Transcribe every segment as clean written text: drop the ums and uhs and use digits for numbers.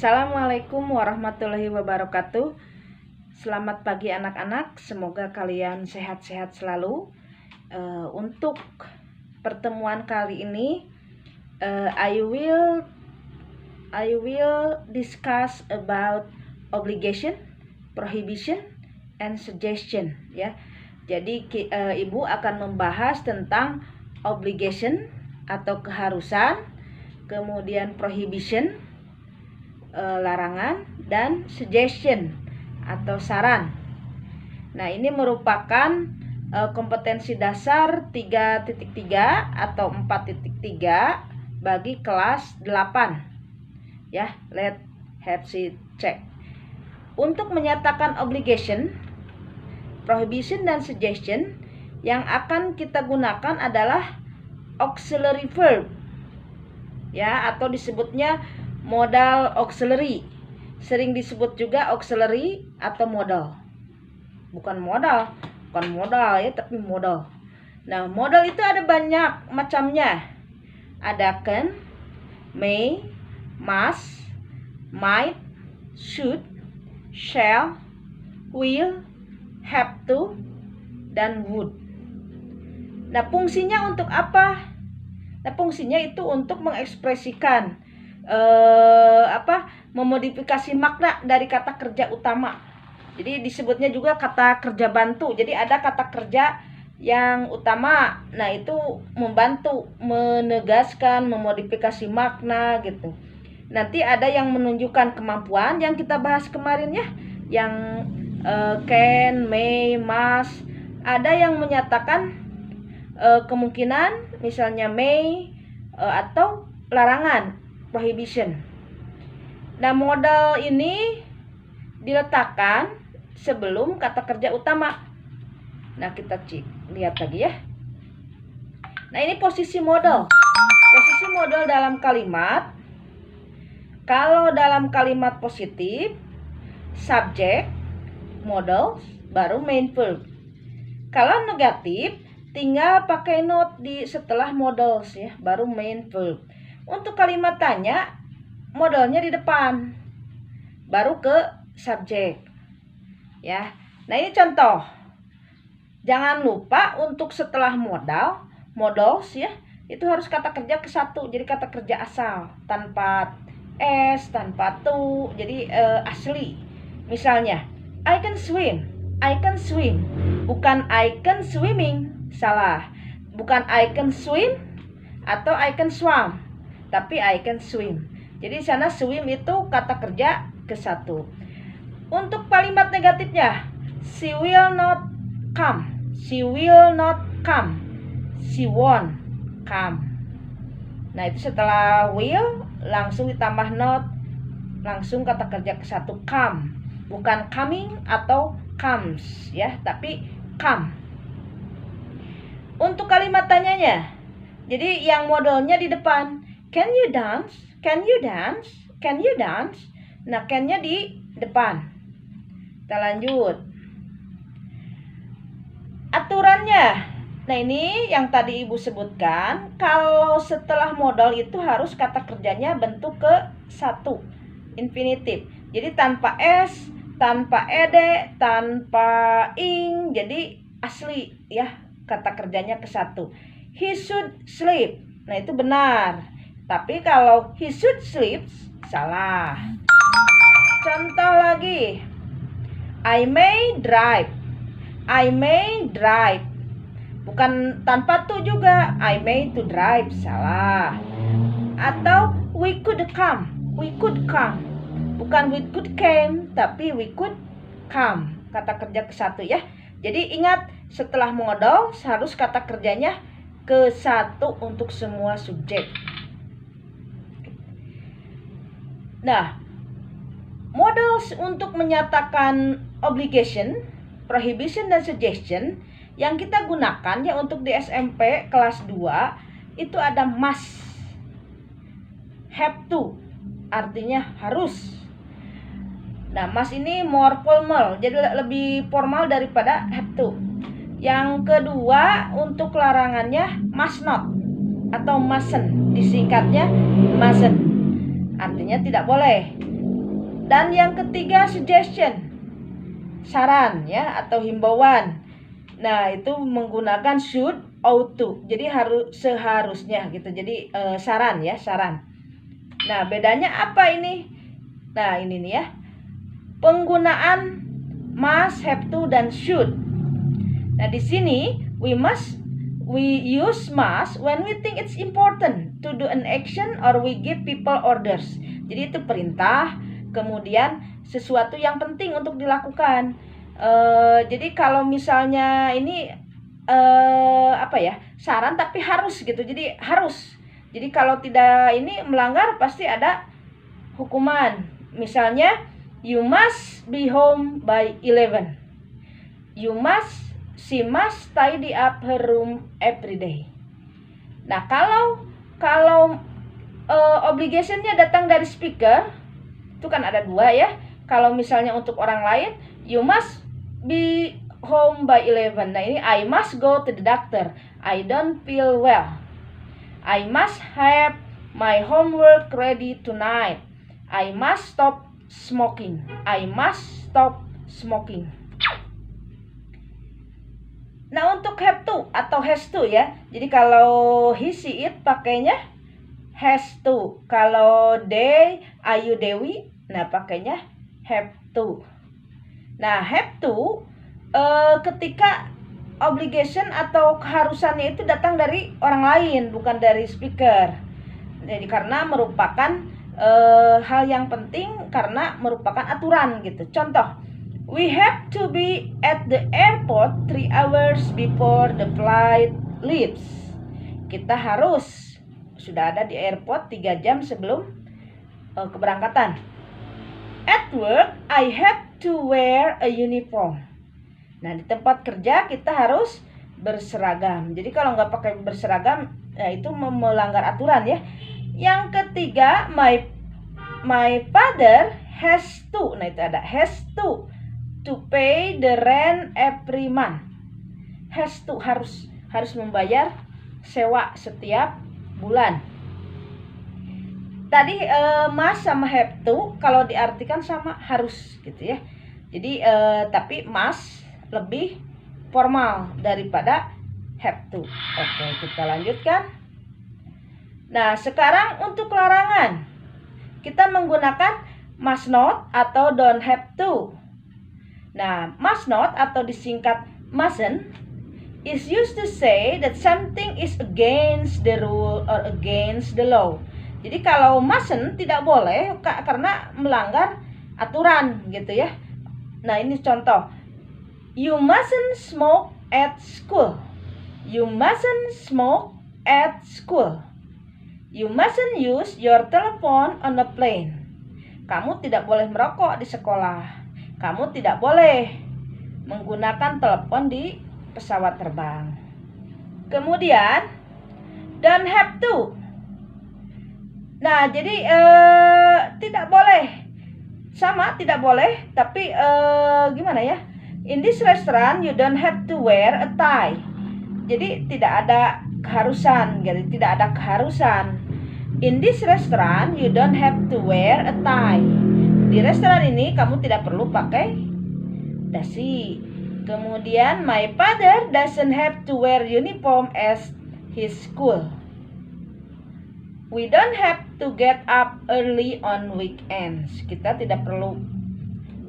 Assalamualaikum warahmatullahi wabarakatuh. Selamat pagi anak-anak, semoga kalian sehat-sehat selalu. Untuk pertemuan kali ini, I will discuss about obligation, prohibition, and suggestion. Ya, jadi ibu akan membahas tentang obligation atau keharusan, kemudian prohibition, larangan, dan suggestion atau saran. Nah, ini merupakan kompetensi dasar 3.3 atau 4.3 bagi kelas 8. Ya, let's have a check. Untuk menyatakan obligation, prohibition, dan suggestion, yang akan kita gunakan adalah auxiliary verb. Ya, atau disebutnya modal auxiliary. Sering disebut juga auxiliary atau modal. Bukan modal ya, tapi modal. Nah, modal itu ada banyak macamnya. Ada can, may, must, might, should, shall, will, have to, dan would. Nah, fungsinya untuk apa? Nah, fungsinya itu untuk mengekspresikan memodifikasi makna dari kata kerja utama. Jadi disebutnya juga kata kerja bantu. Jadi ada kata kerja yang utama, nah itu membantu, menegaskan, memodifikasi makna gitu. Nanti ada yang menunjukkan kemampuan yang kita bahas kemarin ya, yang can, may, must. Ada yang menyatakan kemungkinan, misalnya may, atau larangan, prohibition. Nah, modal ini diletakkan sebelum kata kerja utama. Nah, kita lihat lagi ya. Nah, ini posisi modal. Posisi modal dalam kalimat. Kalau dalam kalimat positif, subject, modal, baru main verb. Kalau negatif, tinggal pakai not di setelah modals ya, baru main verb. Untuk kalimat tanya, modalnya di depan, baru ke subjek. Ya, nah ini contoh. Jangan lupa untuk setelah modals ya, itu harus kata kerja ke satu. Jadi kata kerja asal, tanpa s, tanpa to. Jadi asli. Misalnya, I can swim, bukan I can swimming. Salah. Bukan I can swim atau I can swim, tapi I can swim. Jadi di sana swim itu kata kerja ke satu. Untuk kalimat negatifnya, she will not come, she will not come, she won't come. Nah, itu setelah will langsung ditambah not, langsung kata kerja ke satu, come. Bukan coming atau comes ya, tapi come. Untuk kalimat tanyanya, jadi yang modalnya di depan. Can you dance? Can you dance? Can you dance? Nah, can-nya di depan. Kita lanjut. Aturannya. Nah, ini yang tadi Ibu sebutkan. Kalau setelah modal itu harus kata kerjanya bentuk ke satu. Infinitif. Jadi tanpa s, tanpa ed, tanpa ing. Jadi asli ya, kata kerjanya ke satu. He should sleep. Nah, itu benar. Tapi kalau he should sleep, salah. Contoh lagi. I may drive. I may drive. Bukan tanpa to juga. I may to drive, salah. Atau we could come. We could come. Bukan we could came, tapi we could come. Kata kerja ke satu ya. Jadi ingat, setelah modal harus kata kerjanya ke satu untuk semua subjek. Nah, modal untuk menyatakan obligation, prohibition, dan suggestion yang kita gunakan ya untuk di SMP kelas 2 itu ada must, have to, artinya harus. Nah, must ini more formal, jadi lebih formal daripada have to. Yang kedua, untuk larangannya must not atau mustn't, disingkatnya mustn't. Artinya tidak boleh. Dan yang ketiga suggestion, saran ya atau himbauan. Nah, itu menggunakan should, ought to. Jadi harus, seharusnya gitu. Jadi saran ya, saran. Nah, bedanya apa ini? Nah, ini nih ya. Penggunaan must, have to, dan should. Nah, di sini we use must when we think it's important to do an action or we give people orders. Jadi itu perintah, kemudian sesuatu yang penting untuk dilakukan. Jadi kalau misalnya ini saran tapi harus gitu. Jadi harus. Jadi kalau tidak ini melanggar pasti ada hukuman. Misalnya you must be home by 11. She must tidy up her room every day. Nah, kalau obligationnya datang dari speaker, itu kan ada dua ya. Kalau misalnya untuk orang lain, you must be home by 11. Nah, ini I must go to the doctor. I don't feel well. I must have my homework ready tonight. I must stop smoking. I must stop smoking. Nah, untuk have to atau has to ya. Jadi kalau he, she, it pakainya has to. Kalau they, ayu, dewi, nah pakainya have to. Nah, have to ketika obligation atau keharusannya itu datang dari orang lain, bukan dari speaker. Jadi karena merupakan hal yang penting, karena merupakan aturan gitu. Contoh, we have to be at the airport 3 hours before the flight leaves. Kita harus sudah ada di airport 3 jam sebelum keberangkatan. At work, I have to wear a uniform. Nah, di tempat kerja kita harus berseragam. Jadi kalau nggak pakai berseragam, ya itu melanggar aturan ya. Yang ketiga, my father has to. Nah, itu ada has to pay the rent every month. Has to, harus membayar sewa setiap bulan. Tadi must sama have to kalau diartikan sama harus gitu ya. Jadi tapi must lebih formal daripada have to. Oke, kita lanjutkan. Nah, sekarang untuk larangan. Kita menggunakan must not atau don't have to. Nah, must not atau disingkat mustn't is used to say that something is against the rule or against the law. Jadi kalau mustn't tidak boleh karena melanggar aturan gitu ya. Nah, ini contoh. You mustn't smoke at school. You mustn't smoke at school. You mustn't use your telephone on a plane. Kamu tidak boleh merokok di sekolah. Kamu tidak boleh menggunakan telepon di pesawat terbang. Kemudian don't have to. Nah, jadi tidak boleh. Sama, tidak boleh, tapi gimana ya? In this restaurant you don't have to wear a tie. Jadi tidak ada keharusan, jadi tidak ada keharusan. In this restaurant you don't have to wear a tie. Di restoran ini kamu tidak perlu pakai dasi. Kemudian my father doesn't have to wear uniform as his school. We don't have to get up early on weekends. Kita tidak perlu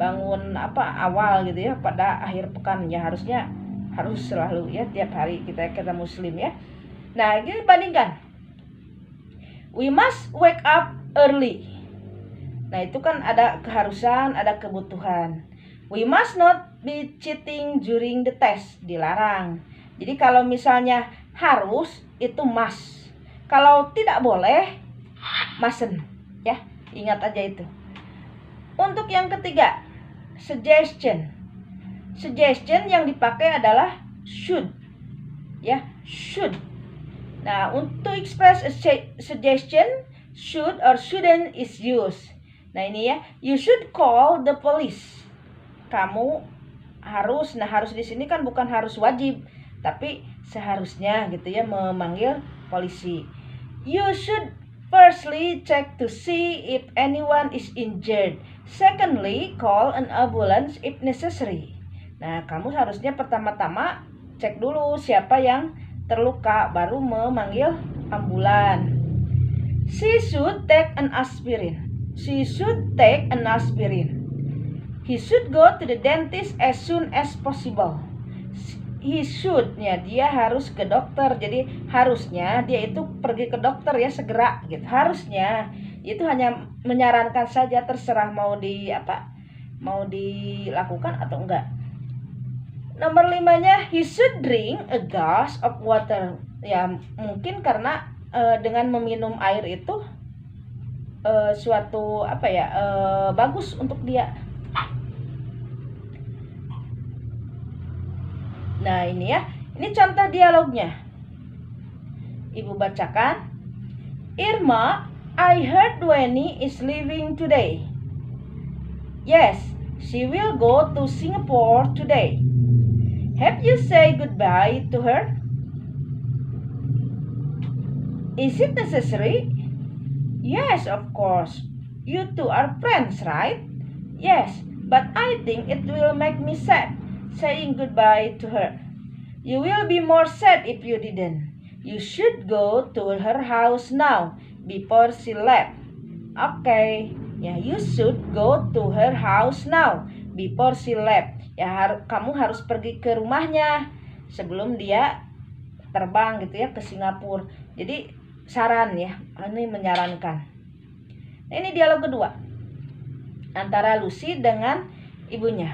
bangun awal gitu ya pada akhir pekan ya, harus selalu ya tiap hari kita muslim ya. Nah, ini bandingkan. We must wake up early. Nah, itu kan ada keharusan, ada kebutuhan. We must not be cheating during the test. Dilarang. Jadi kalau misalnya harus itu must. Kalau tidak boleh, mustn't ya. Ingat aja itu. Untuk yang ketiga, suggestion. Suggestion yang dipakai adalah should. Ya, should. Nah, untuk express a suggestion, should or shouldn't is used. Nah, ini ya, you should call the police. Kamu harus, nah harus di sini kan bukan harus wajib, tapi seharusnya gitu ya memanggil polisi. You should firstly check to see if anyone is injured. Secondly, call an ambulance if necessary. Nah, kamu harusnya pertama-tama cek dulu siapa yang terluka, baru memanggil ambulan. She should take an aspirin. She should take an aspirin. He should go to the dentist as soon as possible. He should, ya, dia harus ke dokter. Jadi harusnya dia itu pergi ke dokter ya segera gitu. Harusnya itu hanya menyarankan saja, terserah mau dilakukan atau enggak. Nomor 5-nya, he should drink a glass of water. Ya, mungkin karena dengan meminum air itu suatu bagus untuk dia. Nah, ini contoh dialognya. Ibu bacakan. Irma, I heard Weni is leaving today. Yes, she will go to Singapore today. Have you said goodbye to her? Is it necessary? Yes, of course. You two are friends, right? Yes, but I think it will make me sad saying goodbye to her. You will be more sad if you didn't. You should go to her house now before she left. Okay. Ya, you should go to her house now before she left. Ya, kamu harus pergi ke rumahnya sebelum dia terbang gitu ya ke Singapura. Jadi saran ya, ini menyarankan. Nah, ini dialog kedua antara Lucy dengan ibunya.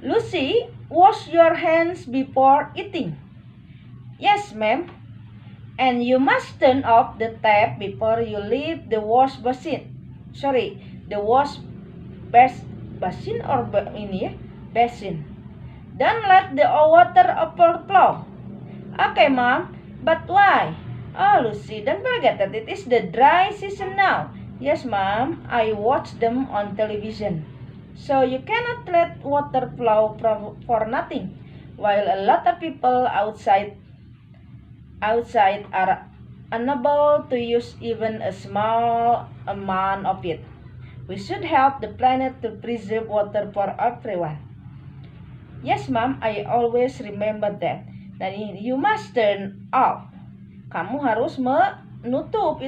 Lucy, wash your hands before eating. Yes, ma'am. And you must turn off the tap before you leave the wash basin. Sorry, the wash basin or basin. Don't let the water overflow. Okay, ma'am. But why? Oh, Lucy, don't forget that it is the dry season now. Yes, ma'am. I watch them on television. So you cannot let water flow for nothing. While a lot of people outside are unable to use even a small amount of it. We should help the planet to preserve water for everyone. Yes, ma'am. I always remember that. Dan you must turn off. Kamu harus menutup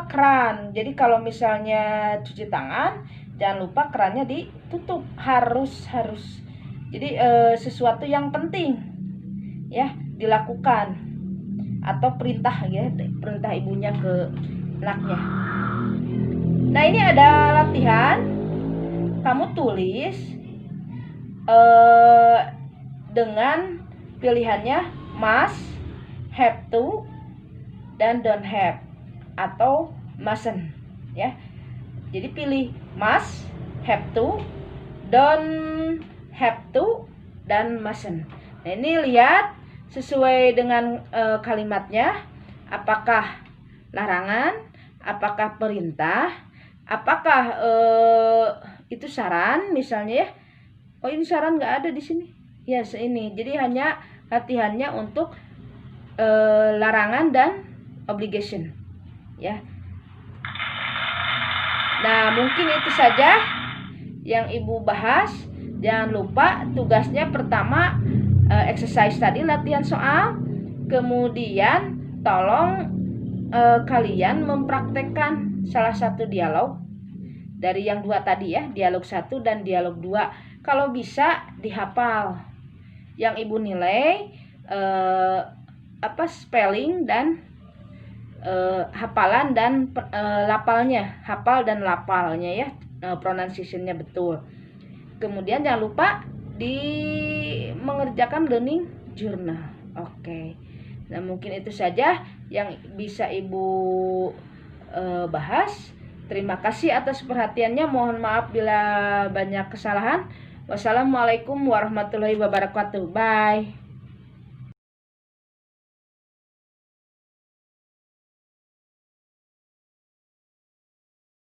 keran. Jadi kalau misalnya cuci tangan, jangan lupa kerannya ditutup. Harus. Jadi sesuatu yang penting ya dilakukan, atau perintah ibunya ke anaknya. Nah, ini ada latihan. Kamu tulis dengan pilihannya must, have to, dan don't have atau mustn't ya. Jadi pilih must, have to, don't have to, dan mustn't. Nah, ini lihat sesuai dengan kalimatnya, apakah larangan, apakah perintah, apakah itu saran misalnya ya. Oh, ini saran nggak ada di sini. Ya, ini. Jadi hanya latihannya untuk larangan dan obligation ya. Nah, mungkin itu saja yang Ibu bahas. Jangan lupa tugasnya pertama exercise tadi, latihan soal. Kemudian tolong kalian mempraktekkan salah satu dialog dari yang dua tadi ya, dialog 1 dan dialog 2. Kalau bisa dihafal. Yang Ibu nilai spelling dan hafalan dan lapalnya, hafal dan lapalnya ya, pronunciation-nya betul. Kemudian jangan lupa mengerjakan learning journal. Oke. Nah, mungkin itu saja yang bisa Ibu bahas. Terima kasih atas perhatiannya. Mohon maaf bila banyak kesalahan. Wassalamualaikum warahmatullahi wabarakatuh. Bye.